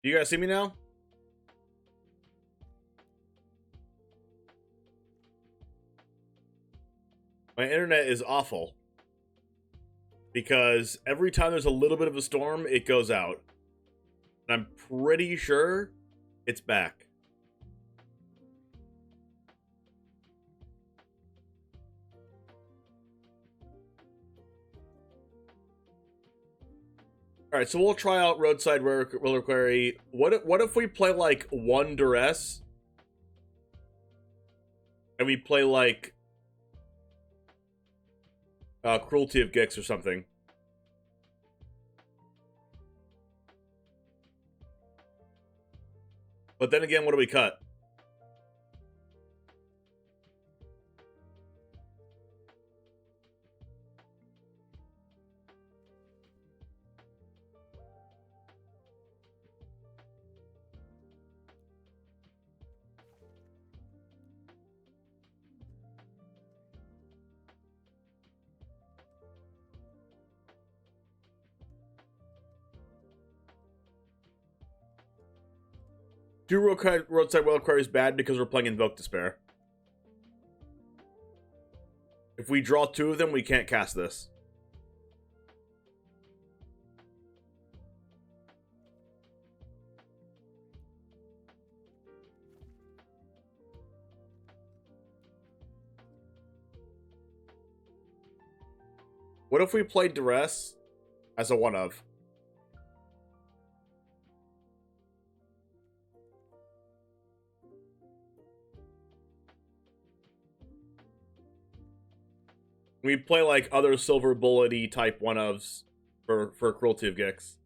You guys see me now? My internet is awful. Because every time there's a little bit of a storm, it goes out. And I'm pretty sure it's back. Alright, so we'll try out Roadside Reliquary. What if we play, like, one Duress? And we play, like, Cruelty of Gix or something. But then again, what do we cut? Do Roadside Reliquary is bad because we're playing Invoke Despair. If we draw two of them, we can't cast this. What if we played Duress as a one-of? We play like other silver bullet-y type one-ofs for Cruelty of Gix.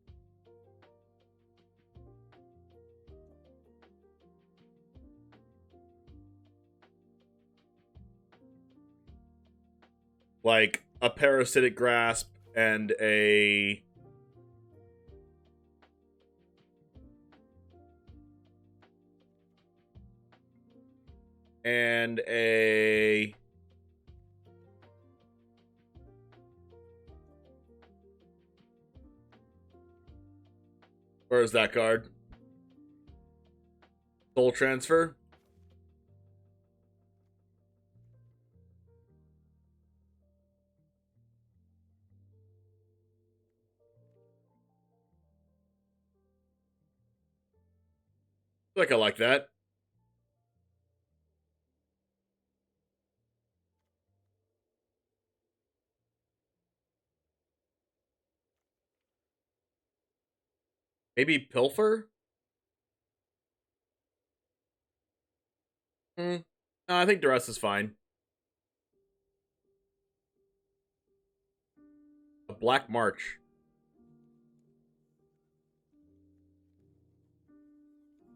Like a Parasitic Grasp and a... Where is that card? Soul Transfer? I like that. Maybe Pilfer? No, I think Duress is fine. A Black March.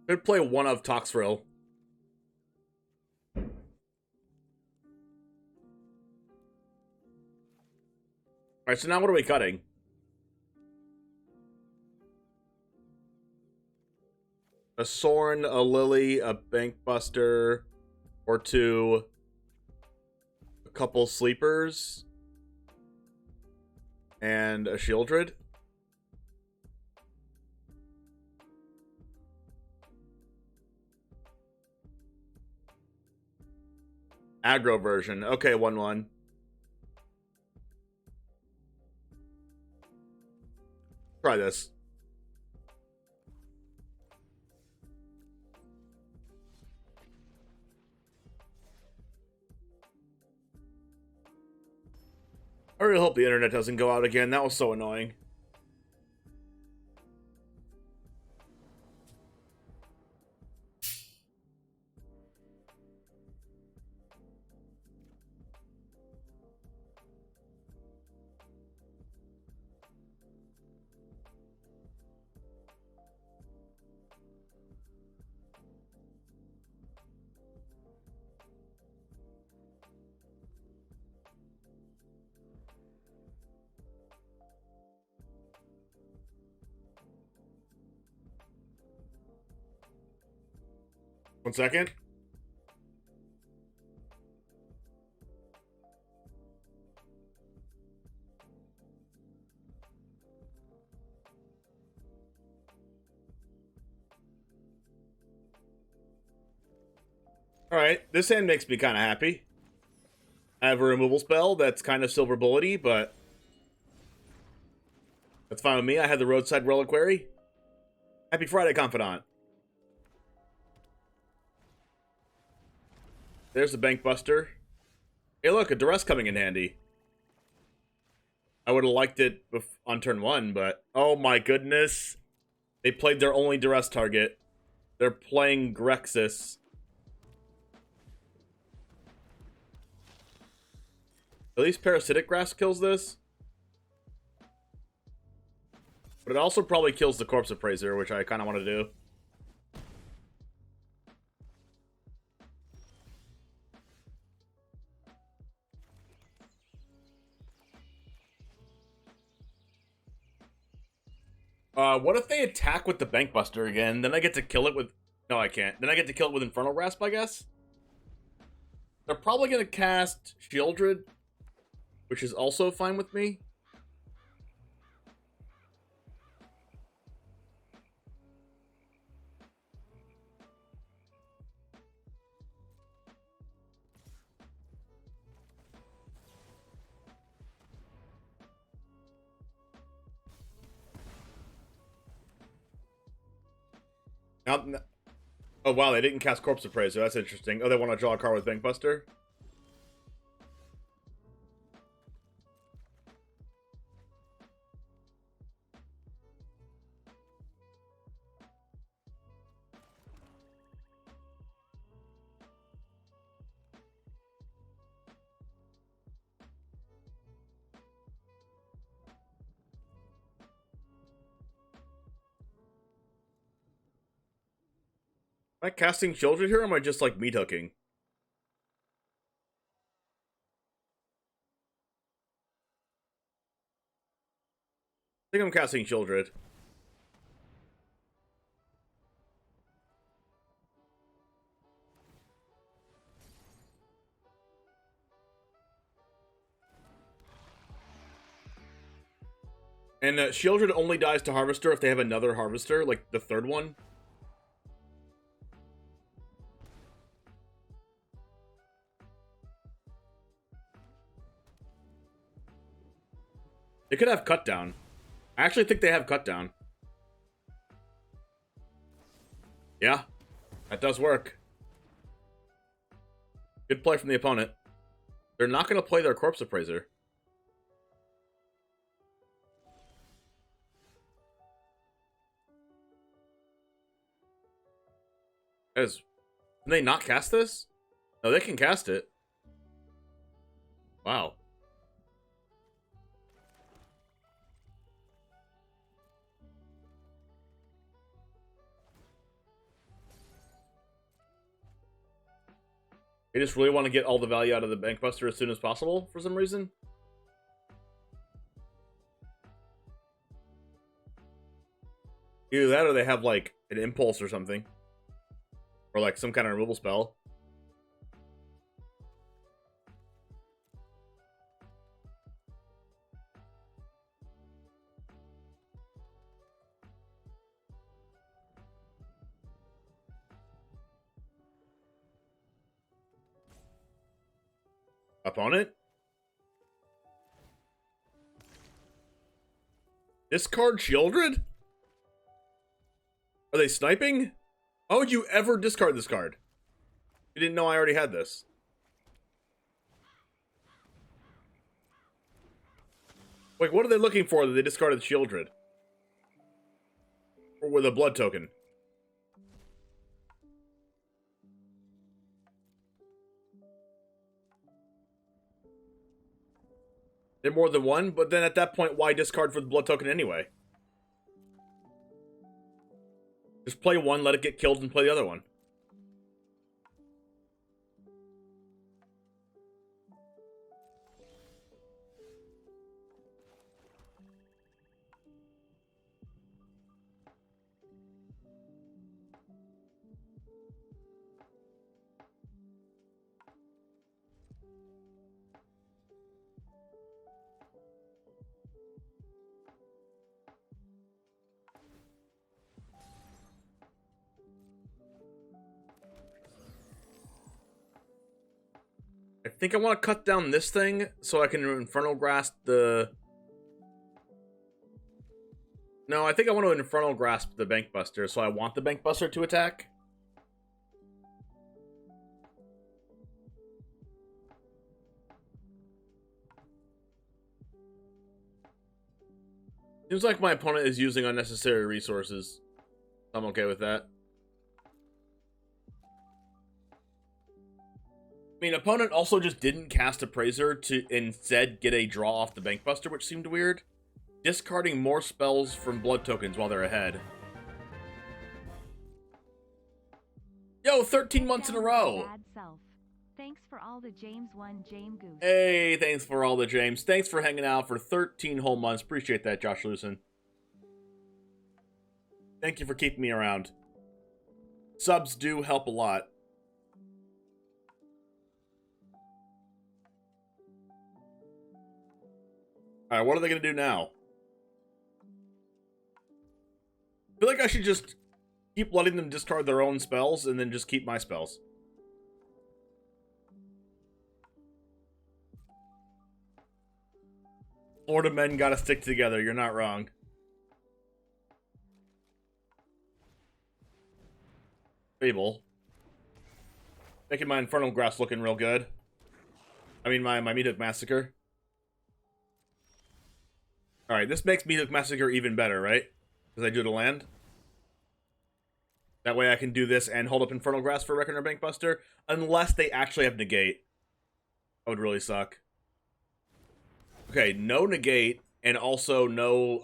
Could play one of Toxrill. Alright, so now what are we cutting? A Sorn, a Lily, a Bankbuster, or two. A couple Sleepers. And a Shieldred. Aggro version. Okay, 1/1. Try this. I really hope the internet doesn't go out again. That was so annoying. One second. Alright, this hand makes me kind of happy. I have a removal spell that's kind of silver bullety, but that's fine with me. I had the Roadside Reliquary. Happy Friday, Confidant. There's the Bank Buster. Hey, look, a Duress coming in handy. I would have liked it on turn 1, but oh my goodness. They played their only Duress target. They're playing Grexis. At least Parasitic Grass kills this. But it also probably kills the Corpse Appraiser, which I kind of want to do. What if they attack with the Bank Buster again? Then I get to kill it with... No, I can't. Then I get to kill it with Infernal Grasp, I guess? They're probably going to cast Shieldred, which is also fine with me. Oh, wow, they didn't cast Corpse Appraiser. That's interesting. Oh, they want to draw a card with Bank Buster? Am I casting Children here, or am I just, like, meat hooking? I think I'm casting Childred. And Shieldred only dies to Harvester if they have another Harvester, like the third one. They could have Cut Down. I actually think they have Cut Down. Yeah, that does work. Good play from the opponent. They're not going to play their Corpse Appraiser. Can they not cast this? No, they can cast it. Wow. They just really want to get all the value out of the Bank Buster as soon as possible for some reason. Either that or they have, like, an Impulse or something. Or, like, some kind of removal spell. Opponent? Discard Shieldred? Are they sniping? Why would you ever discard this card? You didn't know I already had this. Like, what are they looking for that they discarded Shieldred? Or with a blood token? They're more than one, but then at that point, why discard for the blood token anyway? Just play one, let it get killed, and play the other one. think I want to cut down this thing so I can Infernal Grasp the... No, I think I want to Infernal Grasp the Bankbuster, so I want the Bankbuster to attack. Seems like my opponent is using unnecessary resources. I'm okay with that. I mean, opponent also just didn't cast Appraiser to instead get a draw off the Bankbuster, which seemed weird. Discarding more spells from blood tokens while they're ahead. Yo, 13 months in a row! Thanks for all the James 1 James Goose. Hey, thanks for all the James. Thanks for hanging out for 13 whole months. Appreciate that, Josh Lucen. Thank you for keeping me around. Subs do help a lot. Alright, what are they going to do now? I feel like I should just keep letting them discard their own spells and then just keep my spells. Florida men gotta stick together, you're not wrong. Fable. Making my Infernal Grasp looking real good. I mean, my Meathook Massacre. Alright, this makes Meathook Massacre even better, right? Because I do the land. That way I can do this and hold up Infernal Grasp for Reckoner Bankbuster. Unless they actually have Negate. That would really suck. Okay, no Negate, and also no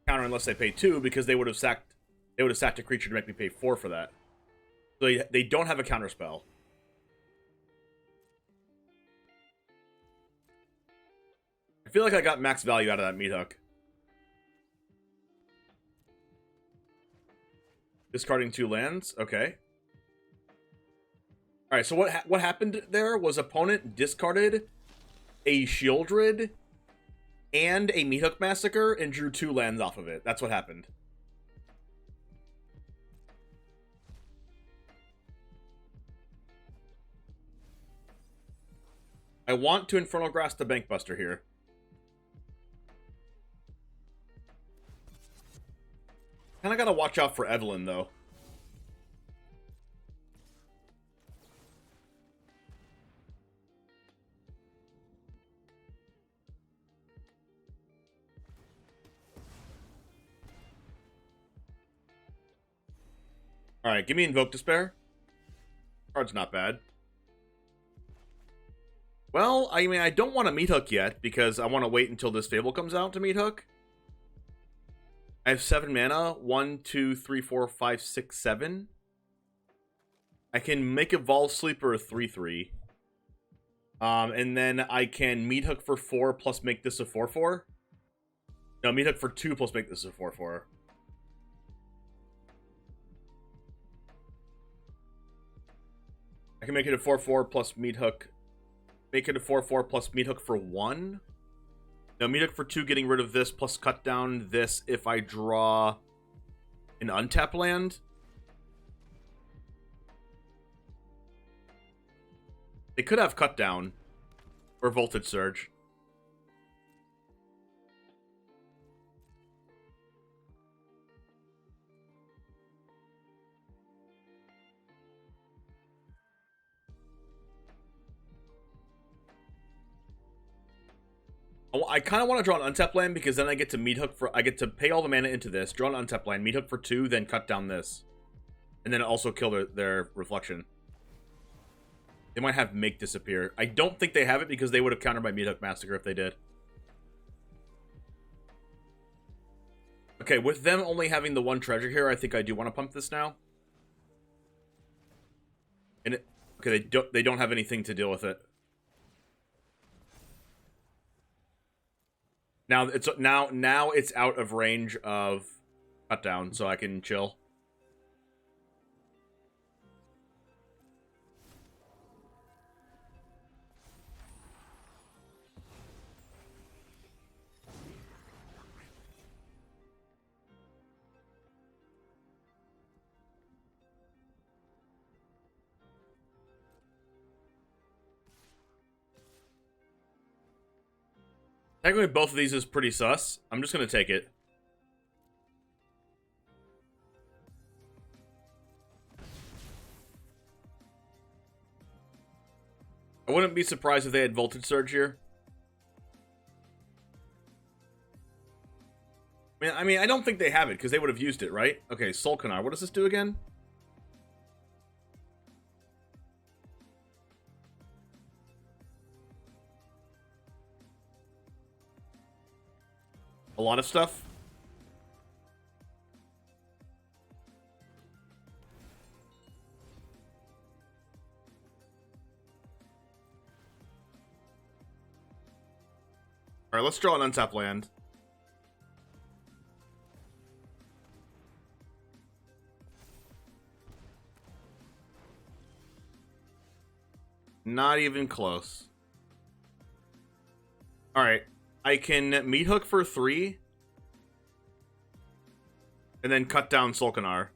counter unless they pay 2, because they would have sacked a creature to make me pay 4 for that. So they don't have a counter spell. I feel like I got max value out of that Meathook. Discarding 2 lands, okay. Alright, so what happened there was opponent discarded a Shieldred and a Meathook Massacre and drew 2 lands off of it. That's what happened. I want to Infernal Grasp the Bankbuster here. Kinda gotta watch out for Evelyn, though. Alright, give me Invoke Despair. Card's not bad. Well, I mean, I don't want to Meathook yet, because I want to wait until this Fable comes out to Meathook. I have 7 mana. 1, 2, 3, 4, 5, 6, 7. I can make Evolve Sleeper a 3/3. And then I can Meathook for 4 plus make this a 4/4. No, Meathook for 2 plus make this a 4/4. I can make it a 4/4 plus Meathook. Make it a 4/4 plus Meathook for 1. No, Meathook for 2, getting rid of this, plus cut down this if I draw an untap land. They could have cut down. Or Voltage Surge. I kind of want to draw an untap land because then I get to Meathook for... I get to pay all the mana into this, draw an untap land, Meathook for 2, then cut down this. And then also kill their Reflection. They might have Make disappear. I don't think they have it because they would have countered my Meathook Massacre if they did. Okay, with them only having the 1 treasure here, I think I do want to pump this now. And okay, they don't have anything to deal with it. Now it's out of range of cut down, so I can chill. Technically, both of these is pretty sus. I'm just gonna take it. I wouldn't be surprised if they had Voltage Surge here. I mean, I don't think they have it, because they would have used it, right? Okay, Solkanar. What does this do again? A lot of stuff. Alright, let's draw an untapped land. Not even close. Alright. I can Meat Hook for 3. And then cut down Solkanar.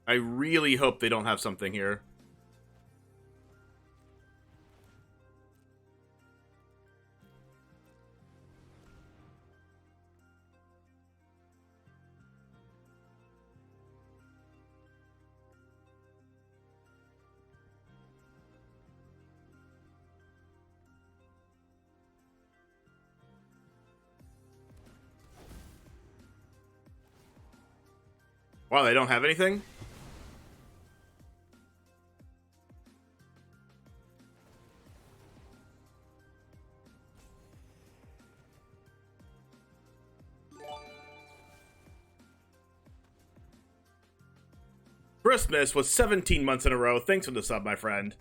I really hope they don't have something here. Wow, they don't have anything? Christmas was 17 months in a row. Thanks for the sub, my friend.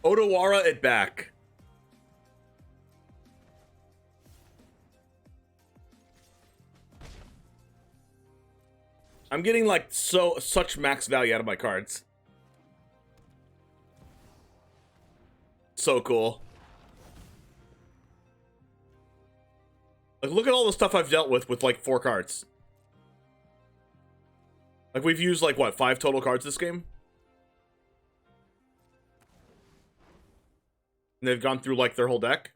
Odawara it back. I'm getting like such max value out of my cards. So cool. Like, look at all the stuff I've dealt with like 4 cards. Like, we've used like what, 5 total cards this game? And they've gone through like their whole deck.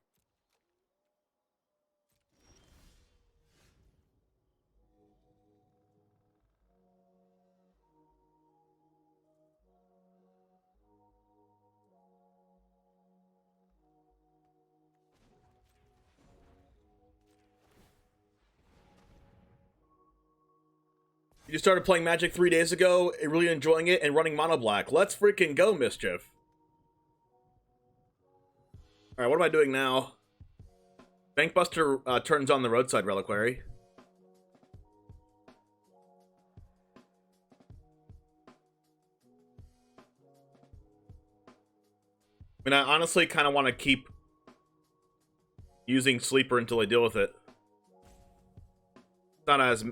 You started playing Magic 3 days ago, really enjoying it, and running mono black. Let's freaking go, Mischief. Alright, what am I doing now? Bankbuster turns on the Roadside Reliquary. I mean, I honestly kind of want to keep using Sleeper until I deal with it.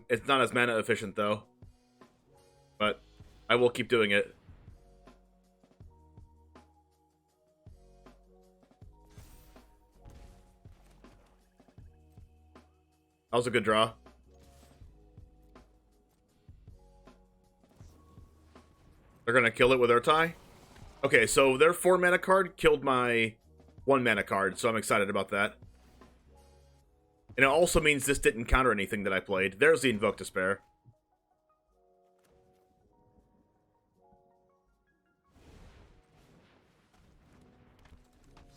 It's not as mana efficient though. But I will keep doing it. That was a good draw. They're gonna kill it with Urtai? Okay, so their 4 mana card killed my 1 mana card, so I'm excited about that. And it also means this didn't counter anything that I played. There's the Invoke Despair.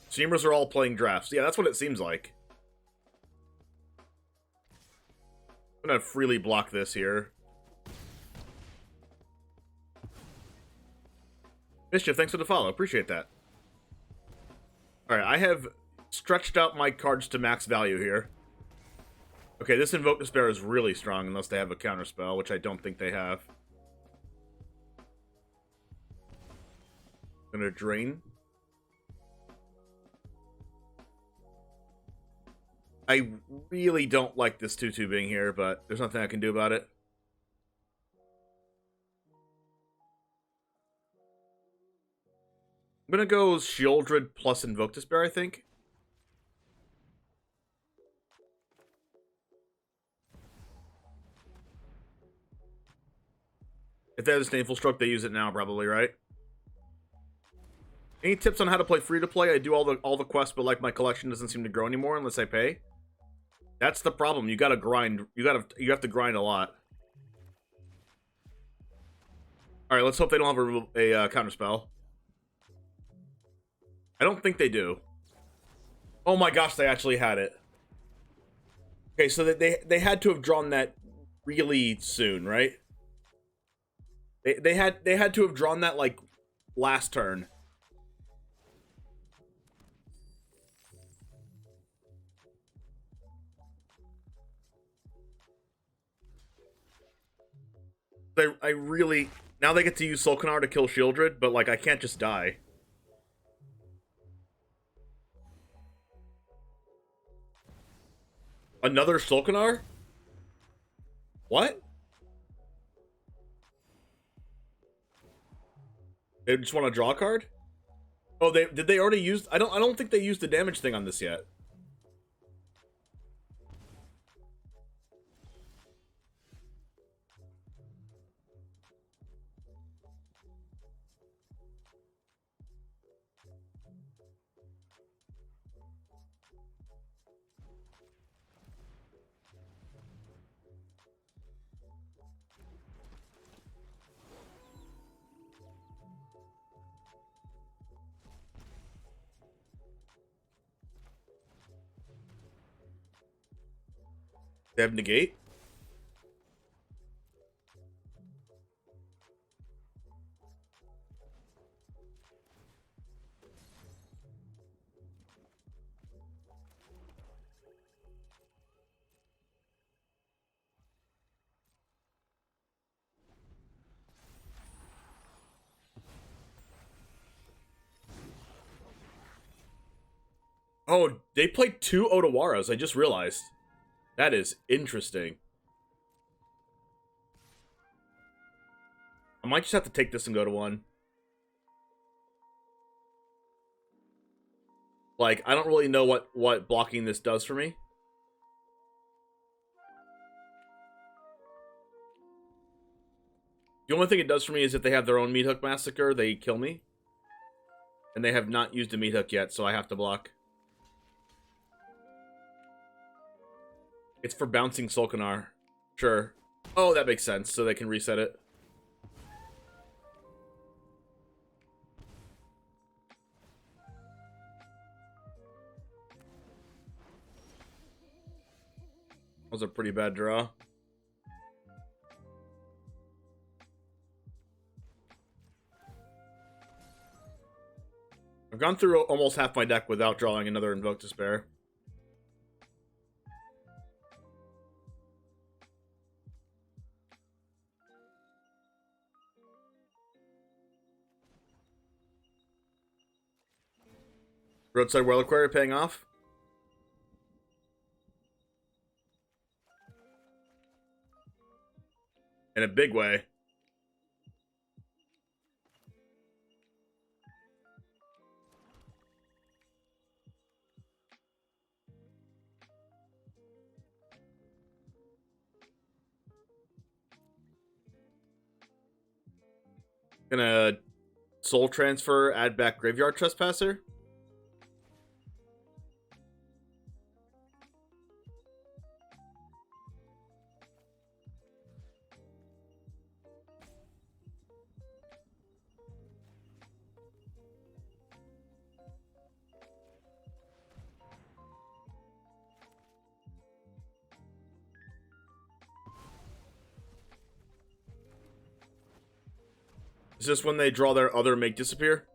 Streamers are all playing drafts. Yeah, that's what it seems like. I'm gonna freely block this here. Mischief, thanks for the follow. Appreciate that. Alright, I have stretched out my cards to max value here. Okay, this Invoke Despair is really strong unless they have a counterspell, which I don't think they have. Gonna drain. I really don't like this 2/2 being here, but there's nothing I can do about it. I'm gonna go Shieldred plus Invoke Despair, I think. If they have a disdainful stroke, they use it now, probably, right? Any tips on how to play free to play? I do all the quests, but like my collection doesn't seem to grow anymore unless I pay. That's the problem. You gotta grind. You have to grind a lot. All right, let's hope they don't have a counter spell. I don't think they do. Oh my gosh, they actually had it. Okay, so they had to have drawn that really soon, right? They had to have drawn that like last turn. I really now they get to use Solkanar to kill Shieldred, but like I can't just die. Another Solkanar? What? They just want to draw a card? Oh, did they already use? I don't think they used the damage thing on this yet. They have negate? Oh, they played 2 Otawaras. I just realized. That is interesting. I might just have to take this and go to 1. Like, I don't really know what blocking this does for me. The only thing it does for me is if they have their own Meat Hook Massacre, they kill me. And they have not used a Meat Hook yet, so I have to block. It's for bouncing Solkanar. Sure. Oh, that makes sense, so they can reset it. That was a pretty bad draw. I've gone through almost half my deck without drawing another Invoke Despair. Roadside Reliquary paying off. In a big way. Gonna soul transfer, add back Graveyard Trespasser. Is this when they draw their other Make Disappear?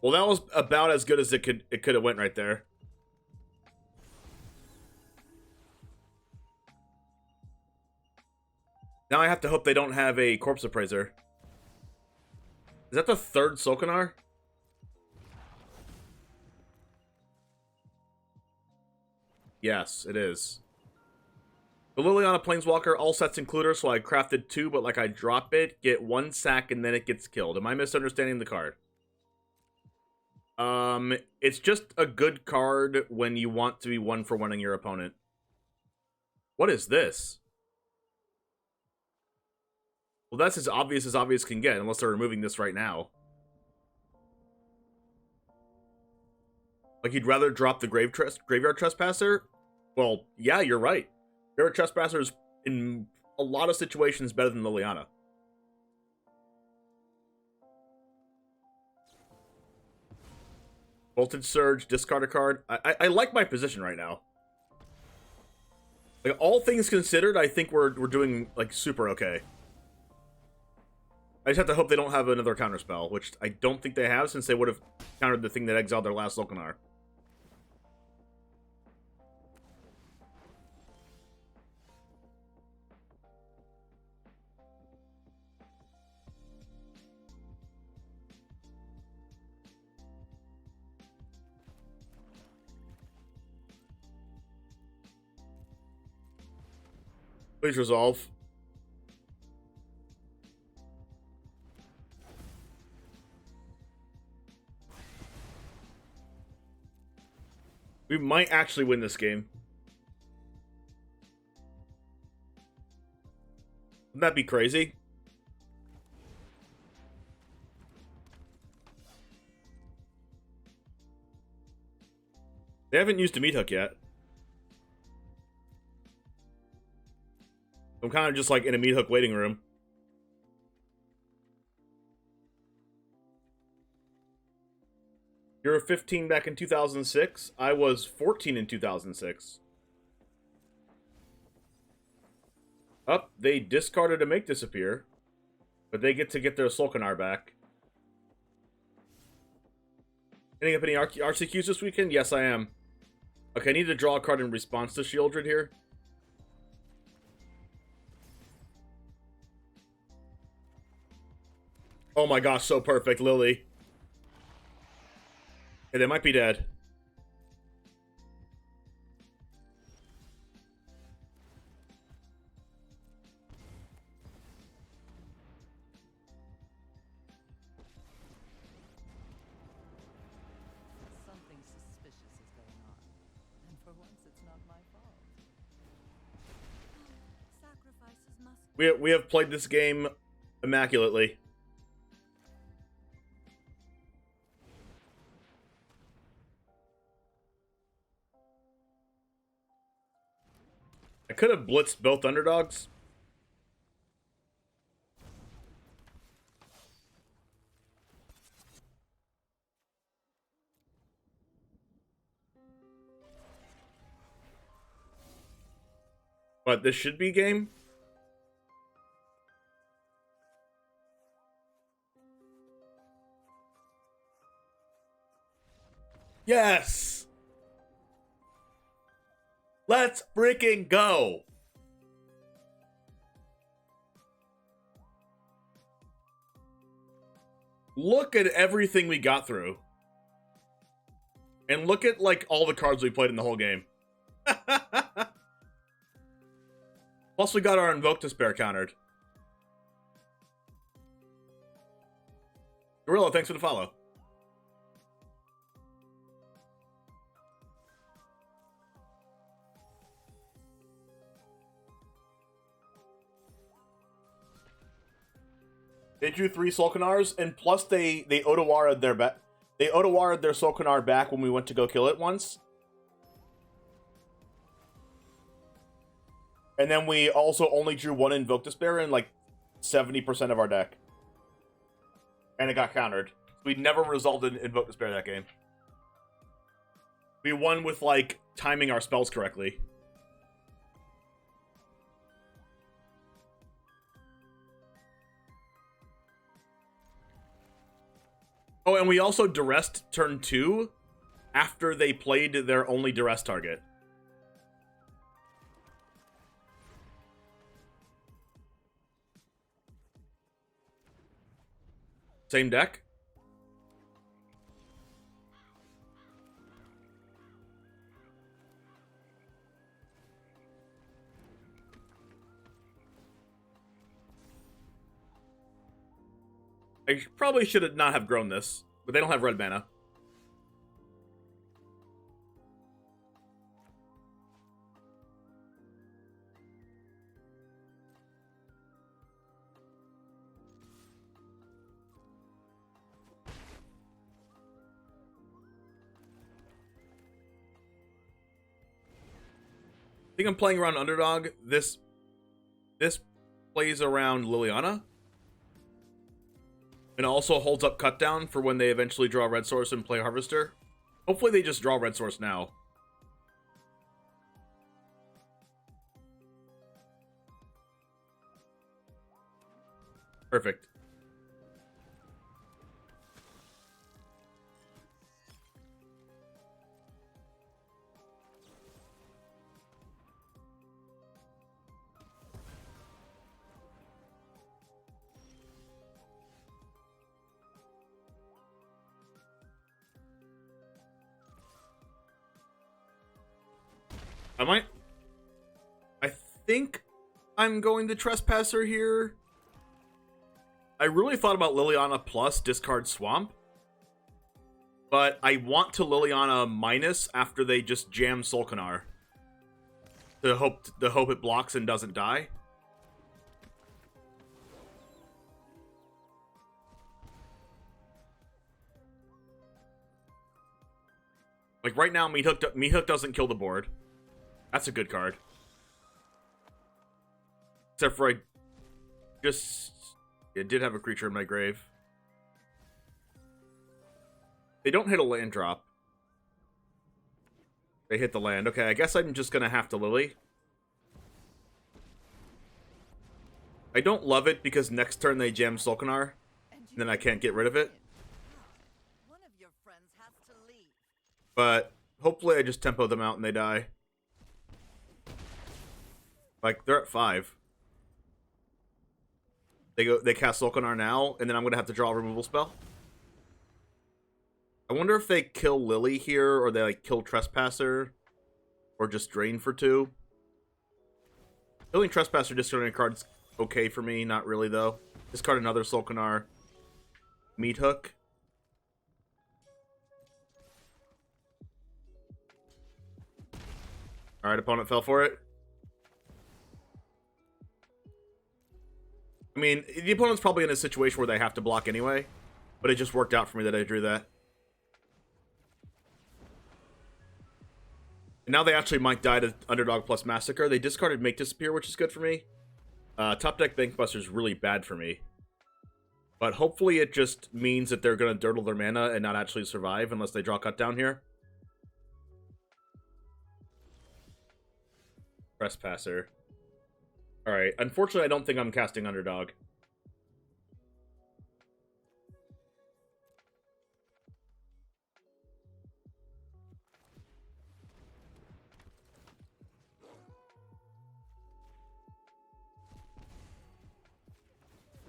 Well, that was about as good as it could have went right there. Now I have to hope they don't have a Corpse Appraiser. Is that the 3rd Solkanar? Yes, it is. The Liliana Planeswalker, all sets includer, so I crafted 2, but like I drop it, get 1 sack, and then it gets killed. Am I misunderstanding the card? It's just a good card when you want to be 1-for-1ing your opponent. What is this? Well, that's as obvious can get, unless they're removing this right now. Like, you'd rather drop the Graveyard Trespasser? Well, yeah, you're right. Graveyard Trespasser is, in a lot of situations, better than Liliana. Voltage Surge, discard a card. I like my position right now. Like, all things considered, I think we're doing, like, super okay. I just have to hope they don't have another counterspell, which I don't think they have, since they would have countered the thing that exiled their last Locanar. Please resolve. We might actually win this game. Wouldn't that be crazy? They haven't used a meat hook yet. I'm kind of just like in a meat hook waiting room. You were 15 back in 2006. I was 14 in 2006. Up, they discarded a Make Disappear, but they get to get their Solkanar back. Hitting up any RCQs this weekend? Yes, I am. Okay, I need to draw a card in response to Shieldred here. Oh my gosh, so perfect, Lily. Okay, they might be dead. Something suspicious is going on. And for once, it's not my fault. Sacrifices must... We have played this game immaculately. I could have blitzed both underdogs. But this should be game. Yes! Let's freaking go! Look at everything we got through. And look at, like, all the cards we played in the whole game. Plus, we got our Invoke Despair countered. Gorilla, thanks for the follow. They drew 3 Solkanars, and plus they Otawara their Solkanar back when we went to go kill it once. And then we also only drew 1 Invoke Despair in like 70% of our deck. And it got countered. We never resolved an Invoke Despair that game. We won with like timing our spells correctly. Oh, and we also duressed turn 2 after they played their only duress target. Same deck? I probably should not have grown this, but they don't have red mana. I think I'm playing around Underdog. This plays around Liliana. And also holds up Cut Down for when they eventually draw Red Source and play Harvester. Hopefully they just draw Red Source now. Perfect. I think I'm going to Trespasser here. I really thought about Liliana plus discard Swamp. But I want to Liliana minus after they just jam Solkanar. To hope it blocks and doesn't die. Like right now, Meat Hook doesn't kill the board. That's a good card. Except for I did have a creature in my grave. They don't hit a land drop. They hit the land. Okay, I guess I'm just gonna have to Lily. I don't love it because next turn they jam Solkanar, and then I can't get rid of it. One of your friends has to leave. But hopefully I just tempo them out and they die. Like, they're at 5. They cast Solkanar now, and then I'm gonna have to draw a removal spell. I wonder if they kill Lily here, or they like kill Trespasser, or just drain for 2. Killing Trespasser discarding a card's okay for me, not really though. Discard another Solkanar. Meat Hook. Alright, opponent fell for it. I mean, the opponent's probably in a situation where they have to block anyway, but it just worked out for me that I drew that. And now they actually might die to Underdog plus Massacre. They discarded Make Disappear, which is good for me. Top deck Bankbuster is really bad for me. But hopefully it just means that they're going to dirtle their mana and not actually survive unless they draw Cut Down here. Trespasser. Alright, unfortunately I don't think I'm casting Underdog.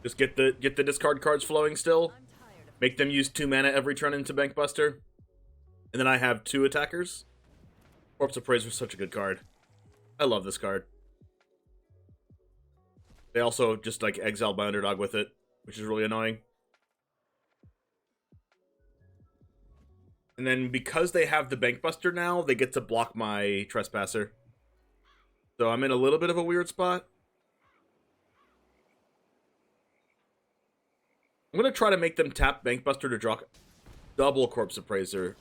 Just get the discard cards flowing still. Make them use 2 mana every turn into Bankbuster. And then I have 2 attackers. Corpse Appraiser is such a good card. I love this card. They also just like exiled my Underdog with it, which is really annoying. And then because they have the Bankbuster now, they get to block my Trespasser. So I'm in a little bit of a weird spot. I'm going to try to make them tap Bankbuster to draw double Corpse Appraiser.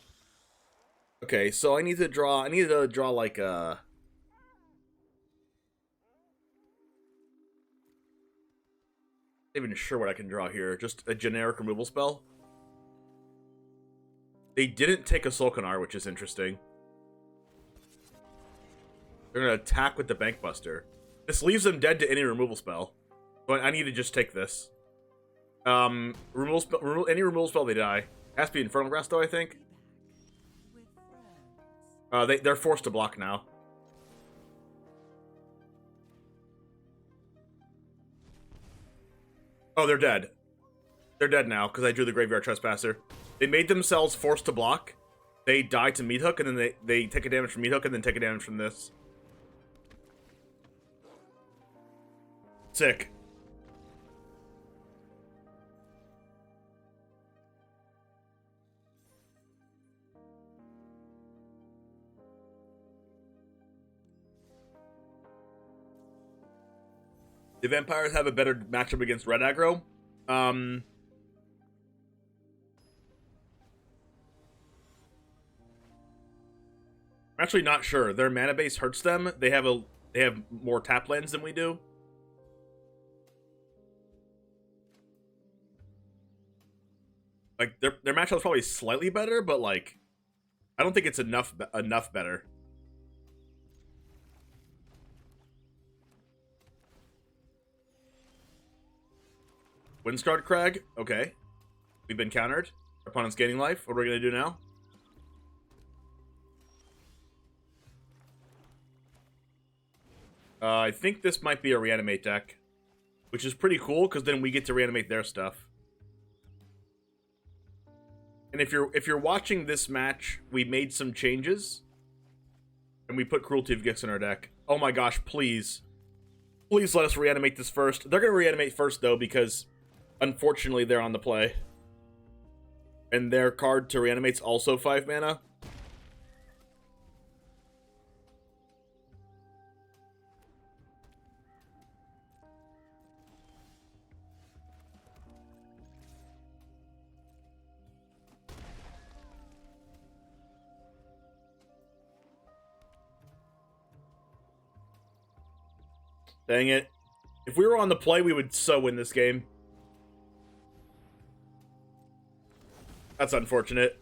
Okay, so I need to draw like a... I'm not even sure what I can draw here. Just a generic removal spell. They didn't take a Solkanar, which is interesting. They're going to attack with the Bankbuster. This leaves them dead to any removal spell. So I need to just take this. Any removal spell, they die. Has to be Infernal Grasp, though, I think. They're forced to block now. Oh, they're dead. They're dead now, because I drew the Graveyard Trespasser. They made themselves forced to block. They die to Meat Hook, and then they take a damage from Meat Hook, and then take a damage from this. Sick. The vampires have a better matchup against red aggro. I'm actually not sure. Their mana base hurts them. They have more tap lands than we do. Like their matchup's probably slightly better, but like I don't think it's enough better. Windscarred Crag, okay. We've been countered. Our opponent's gaining life. What are we gonna do now? I think this might be a reanimate deck, which is pretty cool because then we get to reanimate their stuff. And if you're watching this match, we made some changes, and we put Cruelty of Gix in our deck. Oh my gosh, please, please let us reanimate this first. They're gonna reanimate first though because, unfortunately, they're on the play, and their card to reanimate's also 5 mana. Dang it. If we were on the play, we would so win this game. That's unfortunate.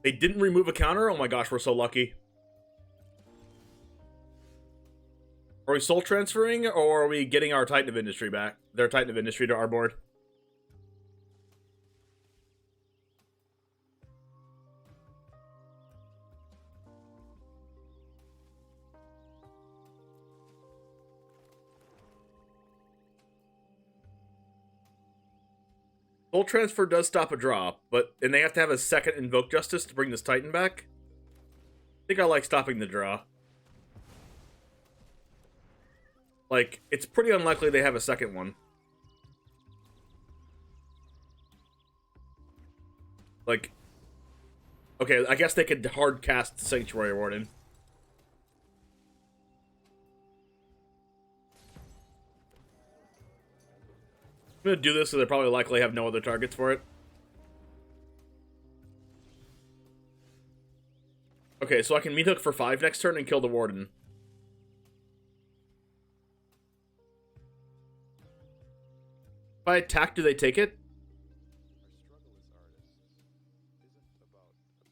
They didn't remove a counter? Oh my gosh, we're so lucky. Are we soul transferring, or are we getting our Titan of Industry back? Their Titan of Industry to our board. Soul transfer does stop a draw, and they have to have a second Invoke Justice to bring this Titan back. I think I like stopping the draw. Like, it's pretty unlikely they have a second one. Like, okay, I guess they could hard cast Sanctuary Warden. I'm gonna do this so they probably likely have no other targets for it. Okay, so I can meat hook for 5 next turn and kill the Warden. If I attack, do they take it?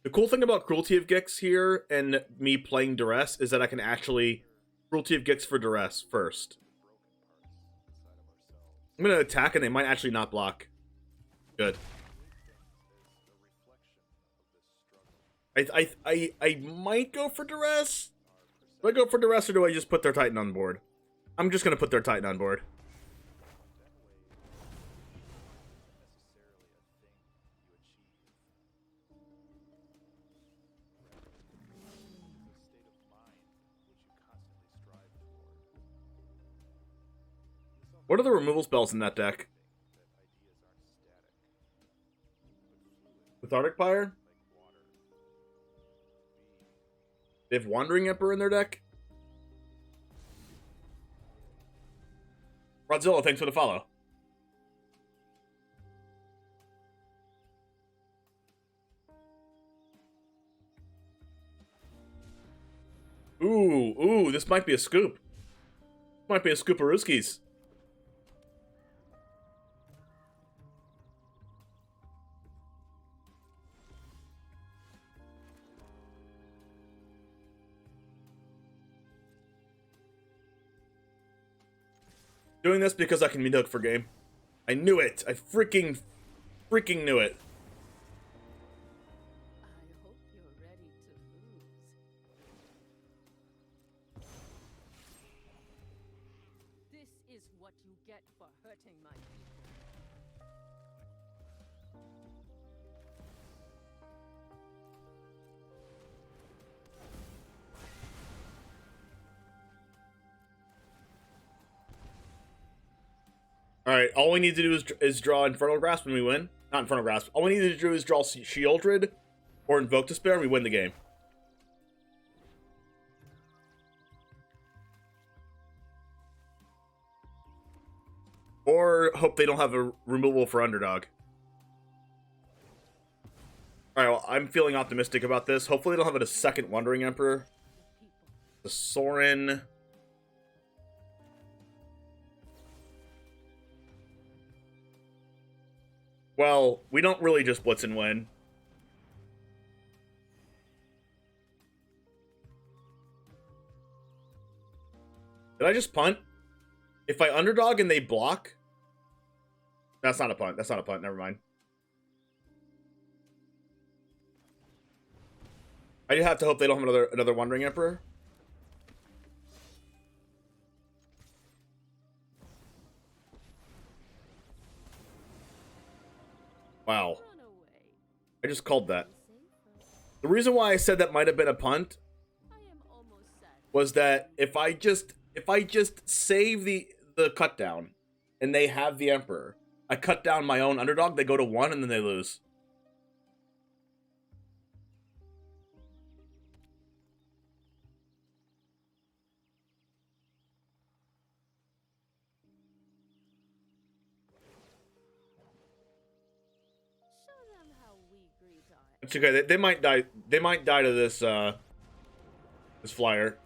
The cool thing about Cruelty of Gix here and me playing Duress is that I can actually Cruelty of Gix for Duress first. I'm gonna attack and they might actually not block. Good. I might go for Duress. Do I go for Duress or do I just put their Titan on board? I'm just gonna put their Titan on board. What are the removal spells in that deck? Cathartic Pyre? They have Wandering Emperor in their deck? Rodzilla, thanks for the follow. Ooh, this might be a scoop. Might be a Scooparooskies. Doing this because I can meat hook for game. I knew it. I freaking knew it. I hope you're ready to lose. This is what you get for hurting my people. Alright, all we need to do is draw Infernal Grasp when we win. Not Infernal Grasp. All we need to do is draw Shieldred or Invoke Despair and we win the game. hope they don't have a removal for underdog. Alright, well, I'm feeling optimistic about this. Hopefully they don't have a second Wandering Emperor. The Sorin. Well, we don't really just blitz and win. Did I just punt? If I underdog and they block... That's not a punt. That's not a punt. Never mind. I just have to hope they don't have another Wandering Emperor. Wow. I just called that. The reason why I said that might have been a punt was that if I just save the cut down and they have the Emperor, I cut down my own underdog, they go to 1 and then they lose. It's okay. They might die. They might die to this this flyer.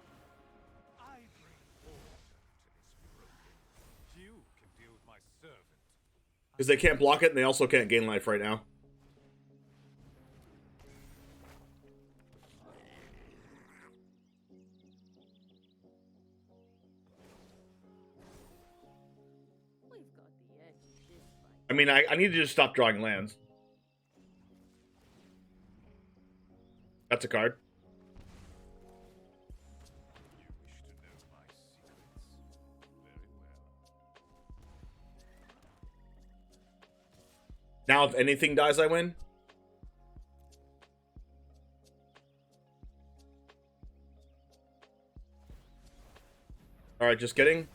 Because they can't block it, and they also can't gain life right now. I mean, I need to just stop drawing lands. That's a card. Now, if anything dies, I win. All right, just kidding.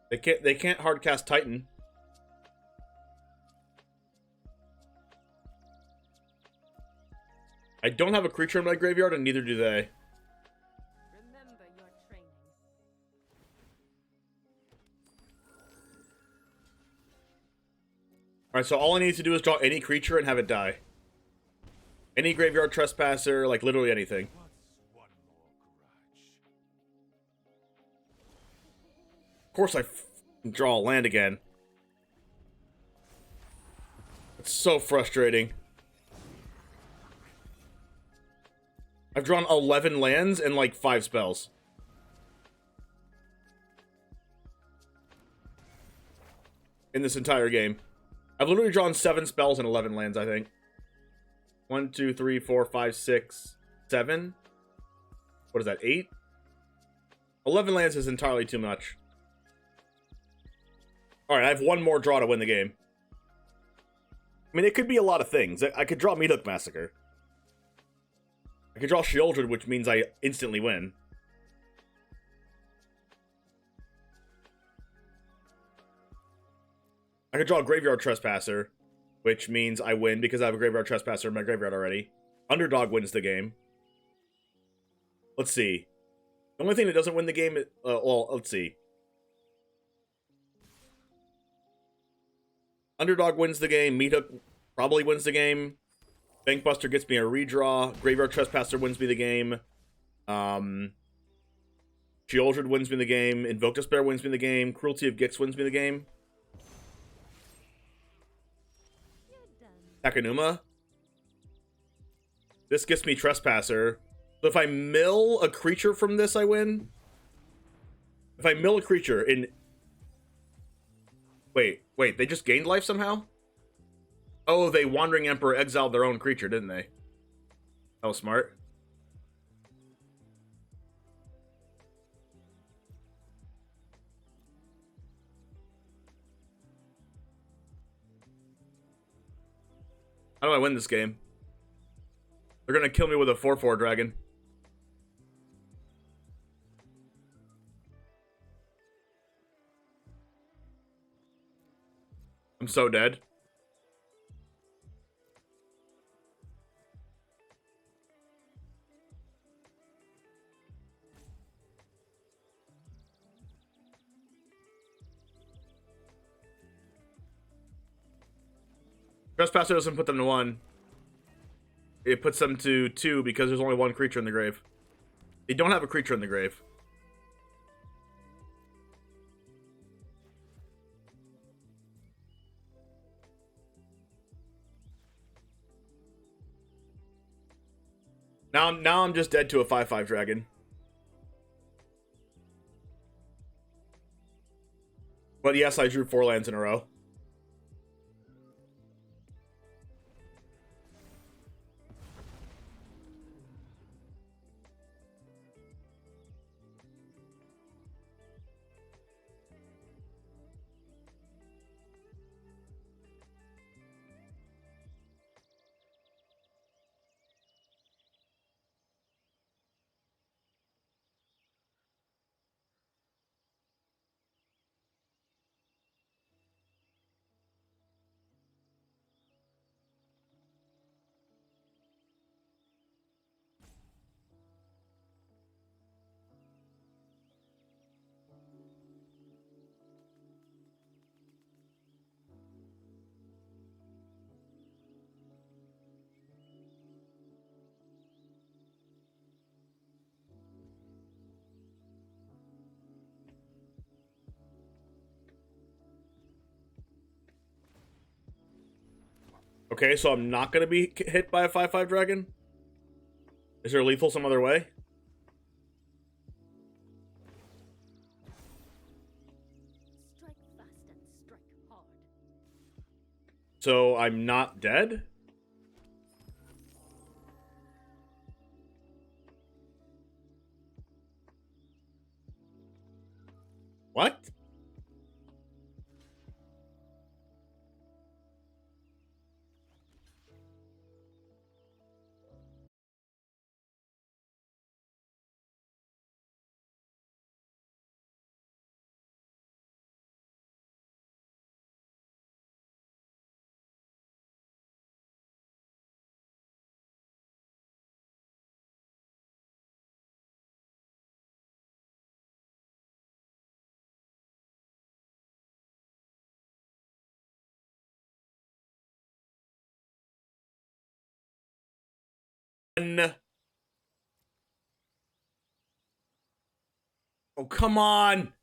They can't hard cast Titan. I don't have a creature in my graveyard, and neither do they. Remember your training. Alright, so all I need to do is draw any creature and have it die. Any graveyard trespasser, like literally anything. Of course I draw a land again. It's so frustrating. I've drawn 11 lands and like 5 spells. In this entire game. I've literally drawn 7 spells and 11 lands, I think. 1, 2, 3, 4, 5, 6, 7. What is that, 8? 11 lands is entirely too much. Alright, I have one more draw to win the game. I mean, it could be a lot of things. I could draw Meathook Massacre. I could draw Sheoldred, which means I instantly win. I could draw a Graveyard Trespasser, which means I win because I have a Graveyard Trespasser in my graveyard already. Underdog wins the game. Let's see. The only thing that doesn't win the game is... well, let's see. Underdog wins the game. Meathook probably wins the game. Bankbuster gets me a redraw. Graveyard Trespasser wins me the game. Sheoldred wins me the game. Invoke Despair wins me the game. Cruelty of Gix wins me the game. Takenuma. This gets me Trespasser. So if I mill a creature from this, I win. If I mill a creature in... Wait, they just gained life somehow? Oh, they Wandering Emperor exiled their own creature, didn't they? That was smart. How do I win this game? They're gonna kill me with a 4/4 dragon. I'm so dead. Trespasser doesn't put them to 1. It puts them to 2 because there's only 1 creature in the grave. They don't have a creature in the grave. Now I'm just dead to a 5/5 dragon. But yes, I drew 4 lands in a row. Okay, so I'm not going to be hit by a 5/5 dragon? Is there lethal some other way? Strike fast and strike hard. So I'm not dead? What? Oh, come on!